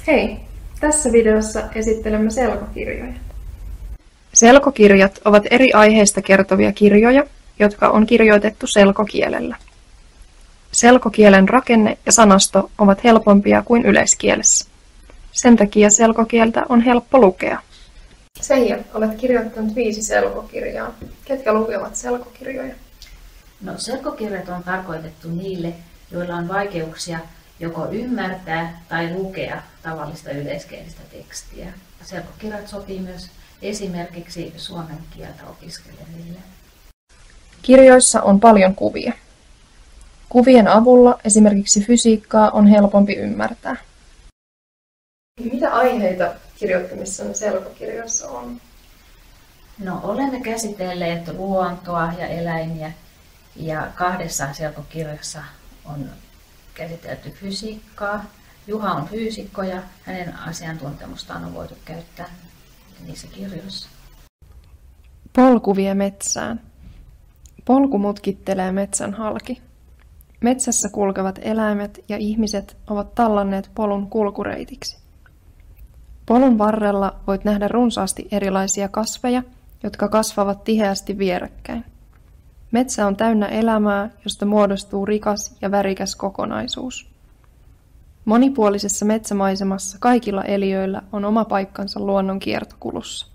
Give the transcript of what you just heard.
Hei! Tässä videossa esittelemme selkokirjoja. Selkokirjat ovat eri aiheista kertovia kirjoja, jotka on kirjoitettu selkokielellä. Selkokielen rakenne ja sanasto ovat helpompia kuin yleiskielessä. Sen takia selkokieltä on helppo lukea. Seija, olet kirjoittanut 5 selkokirjaa. Ketkä lukevat selkokirjoja? No, selkokirjat on tarkoitettu niille, joilla on vaikeuksia joko ymmärtää tai lukea tavallista yleiskielistä tekstiä. Selkokirjat sopii myös esimerkiksi suomen kieltä opiskeleville. Kirjoissa on paljon kuvia. Kuvien avulla esimerkiksi fysiikkaa on helpompi ymmärtää. Mitä aiheita kirjoittamissanne selkokirjoissa on? No, olemme käsitelleet luontoa ja eläimiä ja 2 selkokirjassa on käsitelty fysiikkaa. Juha on fyysikko ja hänen asiantuntemustaan on voitu käyttää niissä kirjoissa. Polku vie metsään. Polku mutkittelee metsän halki. Metsässä kulkevat eläimet ja ihmiset ovat tallanneet polun kulkureitiksi. Polun varrella voit nähdä runsaasti erilaisia kasveja, jotka kasvavat tiheästi vierekkäin. Metsä on täynnä elämää, josta muodostuu rikas ja värikäs kokonaisuus. Monipuolisessa metsämaisemassa kaikilla eliöillä on oma paikkansa luonnon kiertokulussa.